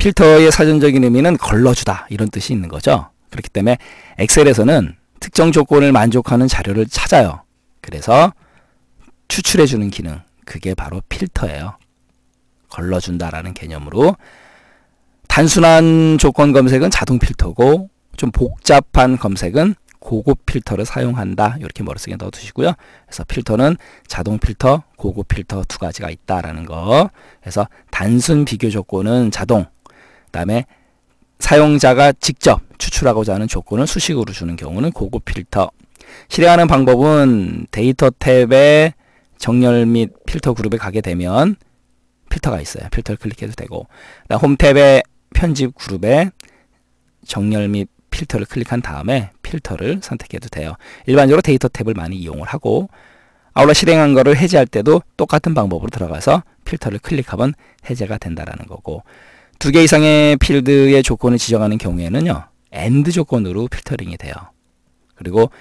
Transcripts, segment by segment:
필터의 사전적인 의미는 걸러주다 이런 뜻이 있는 거죠. 그렇기 때문에 엑셀에서는 특정 조건을 만족하는 자료를 찾아요. 그래서 추출해주는 기능, 그게 바로 필터예요. 걸러준다라는 개념으로. 단순한 조건 검색은 자동 필터고 좀 복잡한 검색은 고급 필터를 사용한다. 이렇게 머릿속에 넣어두시고요. 그래서 필터는 자동 필터, 고급 필터 두 가지가 있다라는 거. 그래서 단순 비교 조건은 자동, 그 다음에 사용자가 직접 추출하고자 하는 조건을 수식으로 주는 경우는 고급 필터. 실행하는 방법은 데이터 탭에 정렬 및 필터 그룹에 가게 되면 필터가 있어요. 필터를 클릭해도 되고, 홈 탭에 편집 그룹에 정렬 및 필터를 클릭한 다음에 필터를 선택해도 돼요. 일반적으로 데이터 탭을 많이 이용을 하고, 아울러 실행한 거를 해제할 때도 똑같은 방법으로 들어가서 필터를 클릭하면 해제가 된다라는 거고, 2개 이상의 필드의 조건을 지정하는 경우에는요, AND 조건으로 필터링이 돼요. 그리고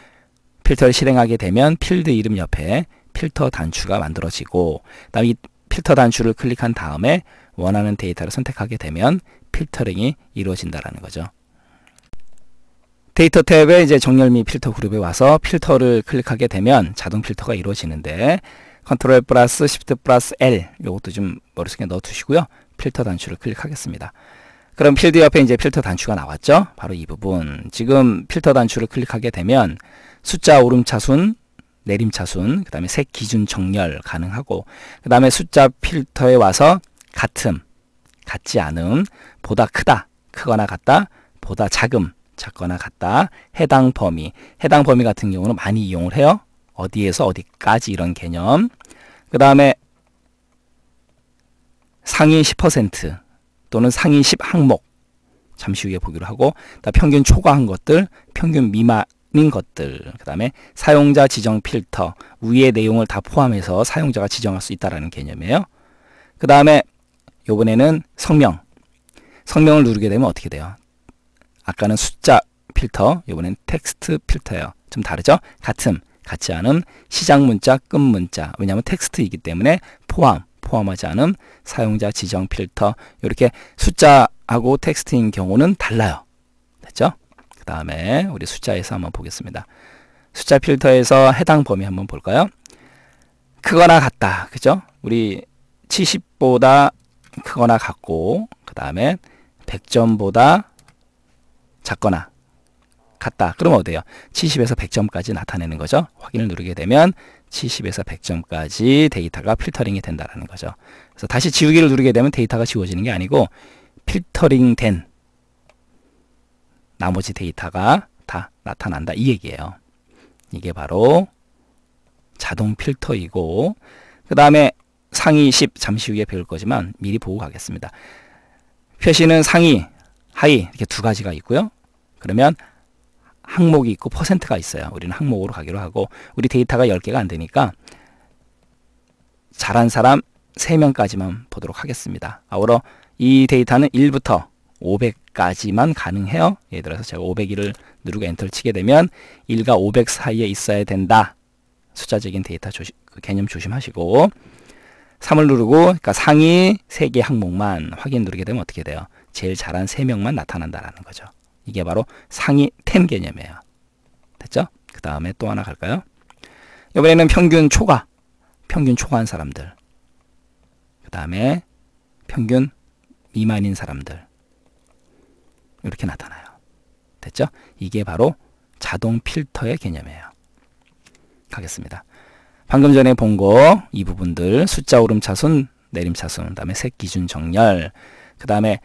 필터를 실행하게 되면 필드 이름 옆에 필터 단추가 만들어지고, 그다음에 이 필터 단추를 클릭한 다음에 원하는 데이터를 선택하게 되면 필터링이 이루어진다라는 거죠. 데이터 탭에 이제 정렬 및 필터 그룹에 와서 필터를 클릭하게 되면 자동 필터가 이루어지는데, 컨트롤 플러스 시프트 플러스 L 요것도 좀 머릿속에 넣어 두시고요. 필터 단추를 클릭하겠습니다. 그럼 필드 옆에 이제 필터 단추가 나왔죠. 바로 이 부분. 지금 필터 단추를 클릭하게 되면 숫자 오름차순, 내림차순, 그 다음에 색 기준 정렬 가능하고, 그 다음에 숫자 필터에 와서 같음, 같지 않음, 보다 크다, 크거나 같다, 보다 작음, 작거나 같다, 해당 범위 같은 경우는 많이 이용을 해요. 어디에서 어디까지 이런 개념. 그 다음에 상위 10% 또는 상위 10 항목 잠시 후에 보기로 하고, 평균 초과한 것들, 평균 미만인 것들, 그 다음에 사용자 지정 필터, 위의 내용을 다 포함해서 사용자가 지정할 수 있다는 개념이에요. 그 다음에 요번에는 성명을 누르게 되면 어떻게 돼요? 아까는 숫자 필터, 이번엔 텍스트 필터예요. 좀 다르죠? 같음, 같지 않음, 시작 문자, 끝 문자. 왜냐하면 텍스트이기 때문에 포함하지 않음, 사용자 지정 필터. 이렇게 숫자하고 텍스트인 경우는 달라요. 됐죠? 그 다음에 우리 숫자에서 한번 보겠습니다. 숫자 필터에서 해당 범위 한번 볼까요? 크거나 같다. 그죠? 우리 70보다 크거나 같고, 그 다음에 100점보다 작거나 같다. 그럼 어때요? 70에서 100점까지 나타내는 거죠. 확인을 누르게 되면 70에서 100점까지 데이터가 필터링이 된다는 거죠. 그래서 다시 지우기를 누르게 되면 데이터가 지워지는 게 아니고 필터링 된 나머지 데이터가 다 나타난다, 이 얘기예요. 이게 바로 자동 필터이고, 그 다음에 상위 10 잠시 후에 배울 거지만 미리 보고 가겠습니다. 표시는 상위, 하위 이렇게 두 가지가 있고요. 그러면 항목이 있고 퍼센트가 있어요. 우리는 항목으로 가기로 하고, 우리 데이터가 10개가 안 되니까 잘한 사람 3명까지만 보도록 하겠습니다. 아울러 이 데이터는 1부터 500까지만 가능해요. 예를 들어서 제가 501을 누르고 엔터를 치게 되면 1과 500 사이에 있어야 된다. 숫자적인 데이터 개념 조심하시고, 3을 누르고, 그러니까 상위 3개 항목만 확인 누르게 되면 어떻게 돼요? 제일 잘한 3명만 나타난다라는 거죠. 이게 바로 상위 10 개념이에요. 됐죠? 그 다음에 또 하나 갈까요? 이번에는 평균 초과한 사람들. 그 다음에 평균 미만인 사람들. 이렇게 나타나요. 됐죠? 이게 바로 자동 필터의 개념이에요. 가겠습니다. 방금 전에 본 거 이 부분들, 숫자 오름차순, 내림차순, 그 다음에 색 기준 정렬, 그 다음에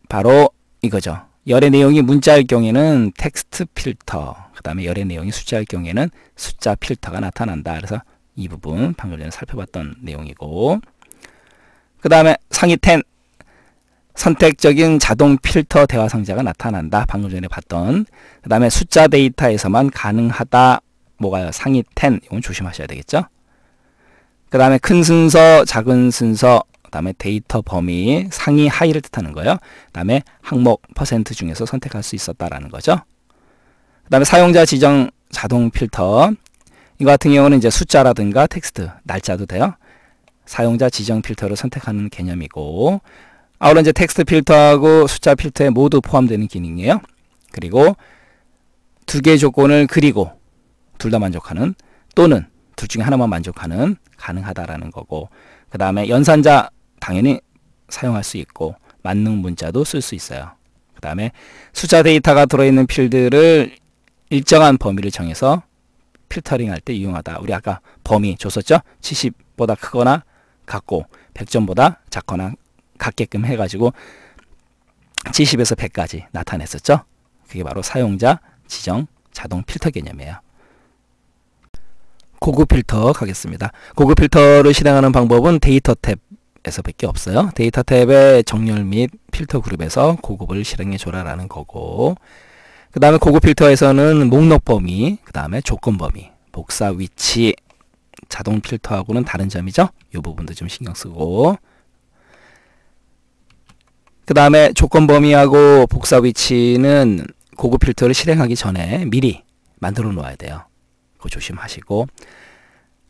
바로 이거죠. 열의 내용이 문자일 경우에는 텍스트 필터, 그 다음에 열의 내용이 숫자일 경우에는 숫자 필터가 나타난다. 그래서 이 부분 방금 전에 살펴봤던 내용이고, 그 다음에 상위 10 선택적인 자동 필터 대화 상자가 나타난다. 방금 전에 봤던. 그 다음에 숫자 데이터에서만 가능하다. 뭐가요? 상위 10. 이건 조심하셔야 되겠죠? 그 다음에 큰 순서, 작은 순서, 그 다음에 데이터 범위, 상위, 하위를 뜻하는 거예요. 그 다음에 항목, 퍼센트 중에서 선택할 수 있었다라는 거죠. 그 다음에 사용자 지정 자동 필터. 이거 같은 경우는 이제 숫자라든가 텍스트, 날짜도 돼요. 사용자 지정 필터를 선택하는 개념이고, 아울러 이제 텍스트 필터하고 숫자 필터에 모두 포함되는 기능이에요. 그리고 두 개의 조건을 그리고 둘 다 만족하는 또는 둘 중에 하나만 만족하는 가능하다라는 거고, 그 다음에 연산자 당연히 사용할 수 있고 만능 문자도 쓸 수 있어요. 그 다음에 숫자 데이터가 들어있는 필드를 일정한 범위를 정해서 필터링 할 때 유용하다. 우리 아까 범위 줬었죠? 70보다 크거나 같고 100점보다 작거나 같게끔 해가지고 70에서 100까지 나타냈었죠? 그게 바로 사용자 지정 자동 필터 개념이에요. 고급 필터 가겠습니다. 고급 필터를 실행하는 방법은 데이터 탭에서 밖에 없어요. 데이터 탭의 정렬 및 필터 그룹에서 고급을 실행해 줘라라는 거고, 그 다음에 고급 필터에서는 목록 범위, 그 다음에 조건 범위, 복사 위치, 자동 필터하고는 다른 점이죠. 이 부분도 좀 신경 쓰고, 그 다음에 조건 범위하고 복사 위치는 고급 필터를 실행하기 전에 미리 만들어 놓아야 돼요. 그거 조심하시고,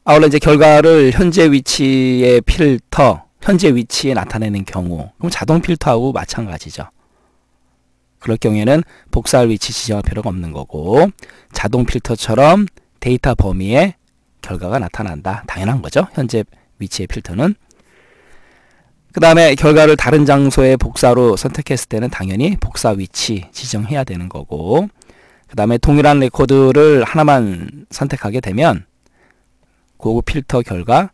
아울러 이제 결과를 현재 위치의 필터, 현재 위치에 나타내는 경우, 그럼 자동 필터하고 마찬가지죠. 그럴 경우에는 복사할 위치 지정할 필요가 없는 거고, 자동 필터처럼 데이터 범위에 결과가 나타난다. 당연한 거죠. 현재 위치의 필터는. 그 다음에 결과를 다른 장소의 복사로 선택했을 때는 당연히 복사 위치 지정해야 되는 거고, 그 다음에 동일한 레코드를 하나만 선택하게 되면 고급 필터 결과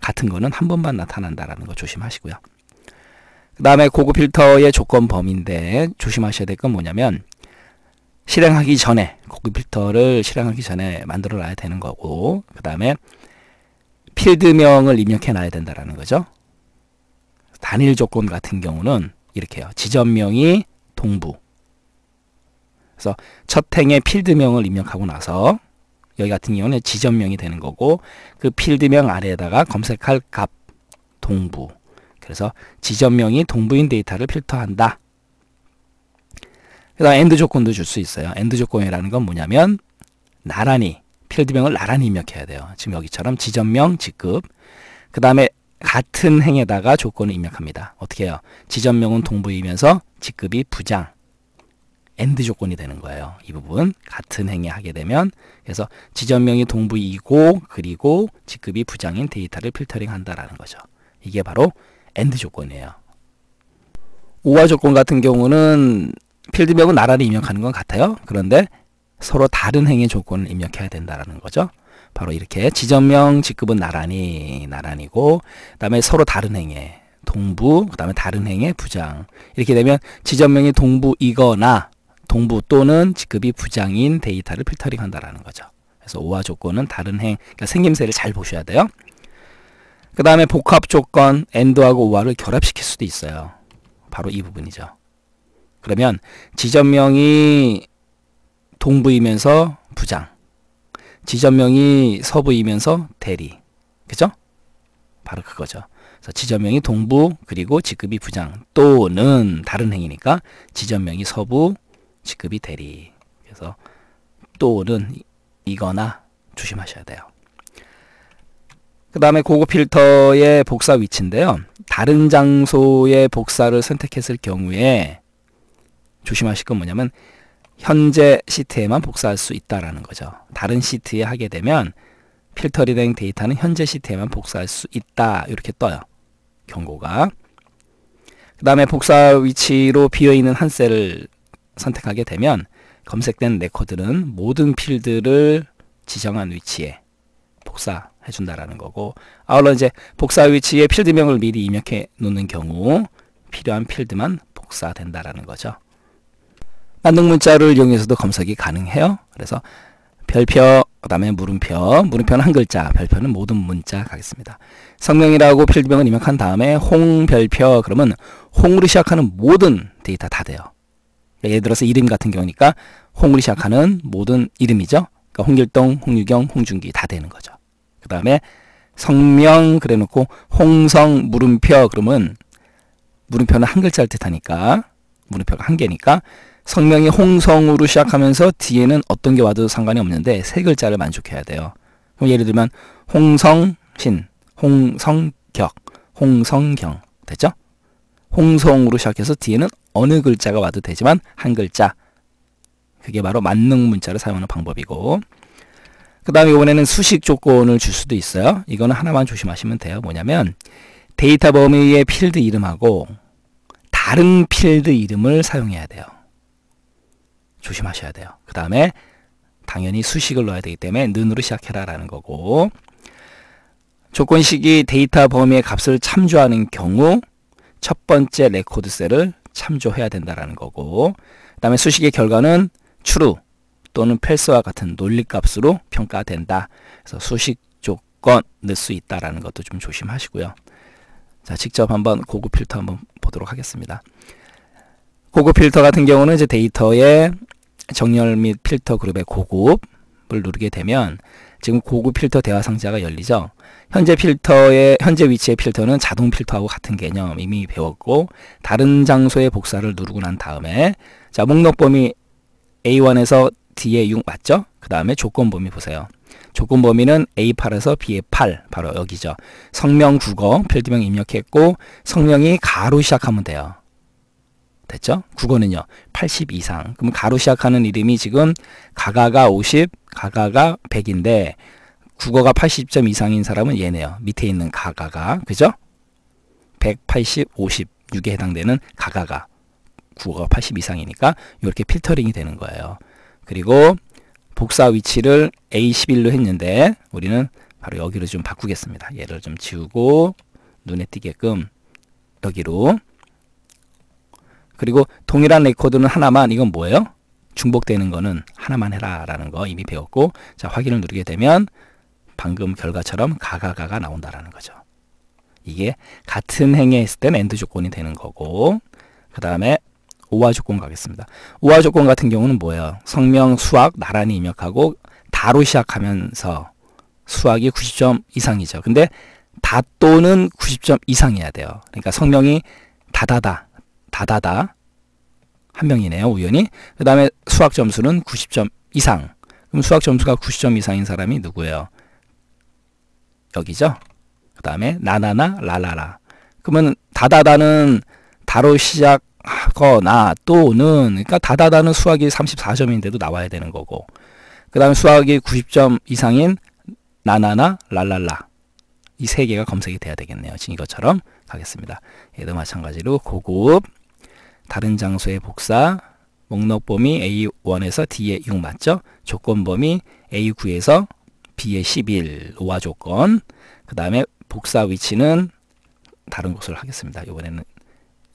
같은 거는 한 번만 나타난다라는 거 조심하시고요. 그 다음에 고급 필터의 조건 범위인데 조심하셔야 될 건 뭐냐면, 실행하기 전에 고급 필터를 실행하기 전에 만들어 놔야 되는 거고, 그 다음에 필드명을 입력해 놔야 된다라는 거죠. 단일 조건 같은 경우는 이렇게 해요. 지점명이 동부. 그래서 첫 행에 필드명을 입력하고 나서 여기 같은 경우는 지점명이 되는 거고, 그 필드명 아래에다가 검색할 값 동부. 그래서 지점명이 동부인 데이터를 필터한다. 그 다음 엔드 조건도 줄 수 있어요. 엔드 조건이라는 건 뭐냐면 나란히 필드명을 나란히 입력해야 돼요. 지금 여기처럼 지점명 직급, 그 다음에 같은 행에다가 조건을 입력합니다. 어떻게 해요? 지점명은 동부이면서 직급이 부장, 엔드 조건이 되는 거예요. 이 부분 같은 행에 하게 되면, 그래서 지점명이 동부이고 그리고 직급이 부장인 데이터를 필터링 한다라는 거죠. 이게 바로 엔드 조건이에요. 오화 조건 같은 경우는 필드명은 나란히 입력하는 건 같아요. 그런데 서로 다른 행의 조건을 입력해야 된다는 거죠. 바로 이렇게 지점명 직급은 나란히고, 그 다음에 서로 다른 행의 동부, 그 다음에 다른 행의 부장. 이렇게 되면 지점명이 동부이거나 동부 또는 직급이 부장인 데이터를 필터링 한다라는 거죠. 그래서 오화 조건은 다른 행, 그러니까 생김새를 잘 보셔야 돼요. 그 다음에 복합 조건, AND하고 OR을 결합시킬 수도 있어요. 바로 이 부분이죠. 그러면 지점명이 동부이면서 부장, 지점명이 서부이면서 대리, 그죠? 바로 그거죠. 그래서 지점명이 동부 그리고 직급이 부장 또는 다른 행이니까 지점명이 서부, 직급이 대리. 그래서 또는 이거나 조심하셔야 돼요. 그 다음에 고급 필터의 복사 위치인데요. 다른 장소의 복사를 선택했을 경우에 조심하실 건 뭐냐면 현재 시트에만 복사할 수 있다라는 거죠. 다른 시트에 하게 되면 필터링 데이터는 현재 시트에만 복사할 수 있다. 이렇게 떠요. 경고가. 그 다음에 복사 위치로 비어있는 한 셀을 선택하게 되면 검색된 레코드는 모든 필드를 지정한 위치에 복사해 준다라는 거고, 아울러 이제 복사 위치에 필드명을 미리 입력해 놓는 경우 필요한 필드만 복사된다라는 거죠. 만능 문자를 이용해서도 검색이 가능해요. 그래서 별표, 그 다음에 물음표는 한 글자, 별표는 모든 문자 가겠습니다. 성명이라고 필드명을 입력한 다음에 홍별표, 그러면 홍으로 시작하는 모든 데이터 다 돼요. 예를 들어서 이름 같은 경우니까 홍으로 시작하는 모든 이름이죠. 그러니까 홍길동, 홍유경, 홍준기 다 되는 거죠. 그 다음에 성명 그래 놓고 홍성 물음표, 그러면 물음표는 한 글자를 뜻하니까 물음표가 한 개니까 성명이 홍성으로 시작하면서 뒤에는 어떤 게 와도 상관이 없는데 세 글자를 만족해야 돼요. 그럼 예를 들면 홍성신, 홍성격, 홍성경 됐죠? 홍성으로 시작해서 뒤에는 어느 글자가 와도 되지만 한 글자. 그게 바로 만능 문자를 사용하는 방법이고, 그 다음에 이번에는 수식 조건을 줄 수도 있어요. 이거는 하나만 조심하시면 돼요. 뭐냐면 데이터 범위의 필드 이름하고 다른 필드 이름을 사용해야 돼요. 조심하셔야 돼요. 그 다음에 당연히 수식을 넣어야 되기 때문에 는으로 시작해라 라는 거고, 조건식이 데이터 범위의 값을 참조하는 경우 첫 번째 레코드 셀을 참조해야 된다라는 거고, 그 다음에 수식의 결과는 true 또는 false와 같은 논리값으로 평가된다. 그래서 수식 조건 넣을 수 있다라는 것도 좀 조심하시고요. 자, 직접 한번 고급 필터 한번 보도록 하겠습니다. 고급 필터 같은 경우는 이제 데이터의 정렬 및 필터 그룹의 고급을 누르게 되면 지금 고급 필터 대화 상자가 열리죠. 현재 위치의 필터는 자동 필터하고 같은 개념 이미 배웠고, 다른 장소의 복사를 누르고 난 다음에 자, 목록 범위 A1에서 D에 6 맞죠? 그 다음에 조건 범위 보세요. 조건 범위는 A8에서 B8 바로 여기죠. 성명, 국어, 필드명 입력했고 성명이 가로 시작하면 돼요. 됐죠? 국어는요 80 이상. 그럼 가로 시작하는 이름이 지금 가가가 50, 가가가 100인데 국어가 80점 이상인 사람은 얘네요. 밑에 있는 가가가, 그죠? 180, 50, 6에 해당되는 가가가, 국어가 80 이상이니까 이렇게 필터링이 되는 거예요. 그리고 복사 위치를 A11로 했는데 우리는 바로 여기로 좀 바꾸겠습니다. 얘를 좀 지우고 눈에 띄게끔 여기로. 그리고 동일한 레코드는 하나만, 이건 뭐예요? 중복되는 거는 하나만 해라 라는 거 이미 배웠고, 자, 확인을 누르게 되면 방금 결과처럼 가가가가 나온다라는 거죠. 이게 같은 행에 했을 때는 엔드 조건이 되는 거고, 그 다음에 오화 조건 가겠습니다. 오화 조건 같은 경우는 뭐예요? 성명, 수학 나란히 입력하고 다로 시작하면서 수학이 90점 이상이죠. 근데 다 또는 90점 이상이어야 돼요. 그러니까 성명이 다다다 한 명이네요, 우연히. 그 다음에 수학 점수는 90점 이상. 그럼 수학 점수가 90점 이상인 사람이 누구예요? 여기죠. 그 다음에 나나나 라라라. 그러면 다다다는 다로 시작하거나 또는, 그러니까 다다다는 수학이 34점인데도 나와야 되는 거고, 그 다음에 수학이 90점 이상인 나나나 랄랄라, 이 세 개가 검색이 돼야 되겠네요. 지금 이것처럼 가겠습니다. 얘도 마찬가지로 고급, 다른 장소의 복사, 목록 범위 A1에서 D에 6 맞죠? 조건 범위 A9에서 B에 11, 오화 조건. 그 다음에 복사 위치는 다른 곳을 하겠습니다. 이번에는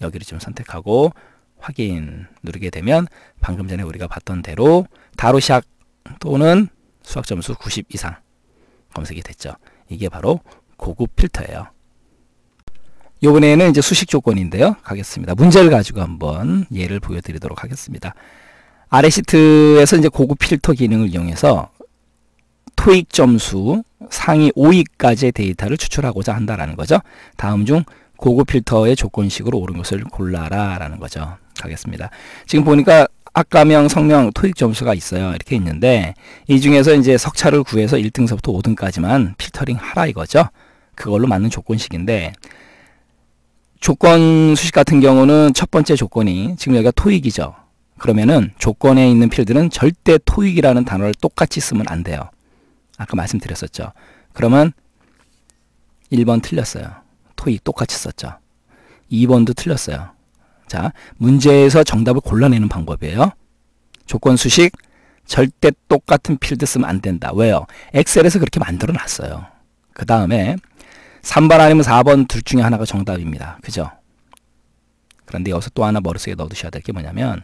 여기를 좀 선택하고 확인 누르게 되면 방금 전에 우리가 봤던 대로 다로 시작 또는 수학 점수 90 이상 검색이 됐죠. 이게 바로 고급 필터예요. 이번에는 이제 수식 조건인데요. 가겠습니다. 문제를 가지고 한번 예를 보여드리도록 하겠습니다. 아래 시트에서 이제 고급 필터 기능을 이용해서 토익 점수 상위 5위까지의 데이터를 추출하고자 한다라는 거죠. 다음 중 고급 필터의 조건식으로 옳은 것을 골라라 라는 거죠. 가겠습니다. 지금 보니까 학과명, 성명, 토익 점수가 있어요. 이렇게 있는데 이 중에서 이제 석차를 구해서 1등서부터 5등까지만 필터링 하라 이거죠. 그걸로 맞는 조건식인데, 조건 수식 같은 경우는 첫 번째 조건이 지금 여기가 토익이죠. 그러면은 조건에 있는 필드는 절대 토익이라는 단어를 똑같이 쓰면 안 돼요. 아까 말씀드렸었죠. 그러면 1번 틀렸어요. 토익 똑같이 썼죠. 2번도 틀렸어요. 자, 문제에서 정답을 골라내는 방법이에요. 조건 수식 절대 똑같은 필드 쓰면 안 된다. 왜요? 엑셀에서 그렇게 만들어 놨어요. 그 다음에 3번 아니면 4번 둘 중에 하나가 정답입니다. 그죠? 그런데 여기서 또 하나 머릿속에 넣어두셔야 될 게 뭐냐면,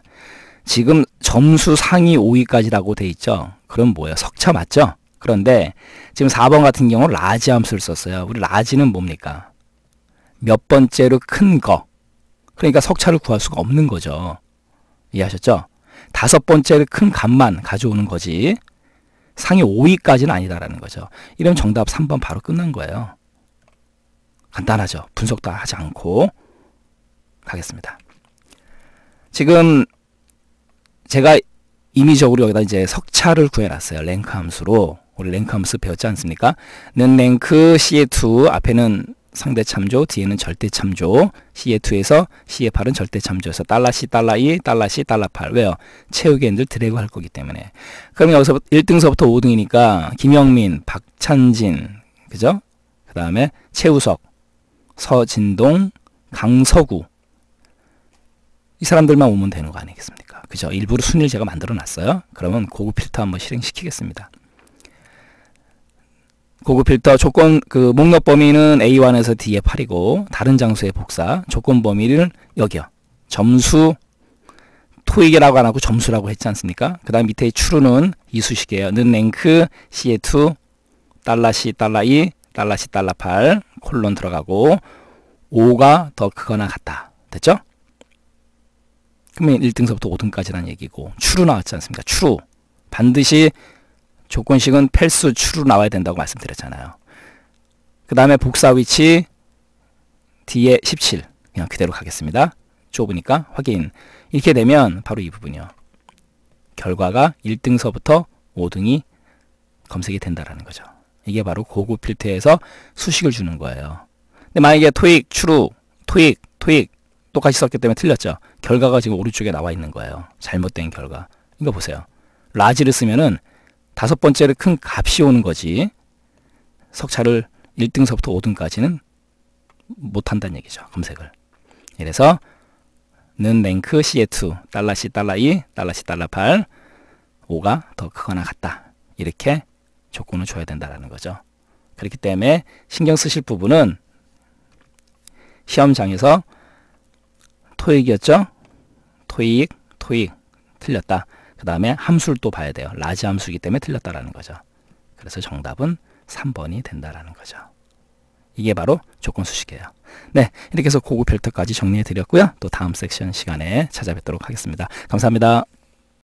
지금 점수 상위 5위까지라고 돼 있죠. 그럼 뭐예요? 석차 맞죠? 그런데 지금 4번 같은 경우 라지 함수를 썼어요. 우리 라지는 뭡니까? 몇 번째로 큰 거. 그러니까 석차를 구할 수가 없는 거죠. 이해하셨죠? 5번째로 큰 값만 가져오는 거지 상위 5위까지는 아니다라는 거죠. 이러면 정답 3번 바로 끝난 거예요. 간단하죠. 분석도 하지 않고 가겠습니다. 지금 제가 임의적으로 여기다 이제 석차를 구해놨어요. 랭크 함수로. 우리 랭크 함수 배웠지 않습니까? 는 랭크 CA2 앞에는 상대 참조, 뒤에는 절대 참조. CA2에서 CA8은 절대 참조에서 $C, $2, $C, $8. 왜요? 채우기 엔들 드래그 할 거기 때문에. 그럼 여기서 1등서부터 5등이니까 김영민, 박찬진, 그죠? 그 다음에 최우석, 서진동, 강서구. 이 사람들만 오면 되는 거 아니겠습니까? 그죠? 일부러 순위를 제가 만들어 놨어요. 그러면 고급 필터 한번 실행시키겠습니다. 고급 필터 조건 목록 범위는 A1에서 D에 8이고 다른 장소의 복사. 조건 범위를 여기요. 점수 토익이라고 안 하고 점수라고 했지 않습니까? 그 다음 밑에 true는 이수식이에요. 는 랭크 CA2 $C, $2, $C, $8 콜론 들어가고 5가 더 크거나 같다. 됐죠? 그러면 1등서부터 5등까지라는 얘기고 true 나왔지 않습니까? true. 반드시 조건식은 필수 true로 나와야 된다고 말씀드렸잖아요. 그 다음에 복사 위치 D에 17 그냥 그대로 가겠습니다. 좁으니까 확인. 이렇게 되면 바로 이 부분이요. 결과가 1등서부터 5등이 검색이 된다라는 거죠. 이게 바로 고급 필터에서 수식을 주는 거예요. 근데 만약에 토익, true, 토익 똑같이 썼기 때문에 틀렸죠. 결과가 지금 오른쪽에 나와 있는 거예요. 잘못된 결과. 이거 보세요. 라지를 쓰면은 5번째로 큰 값이 오는 거지. 석차를 1등서부터 5등까지는 못한다는 얘기죠. 검색을. 이래서 는 랭크 CA2 $C, $2, $C, $8 5가 더 크거나 같다. 이렇게 조건을 줘야 된다는 거죠. 그렇기 때문에 신경 쓰실 부분은 시험장에서 토익이었죠. 토익 틀렸다. 그 다음에 함수를 또 봐야 돼요. 라지 함수이기 때문에 틀렸다라는 거죠. 그래서 정답은 3번이 된다라는 거죠. 이게 바로 조건 수식이에요. 네, 이렇게 해서 고급 필터까지 정리해 드렸고요. 또 다음 섹션 시간에 찾아뵙도록 하겠습니다. 감사합니다.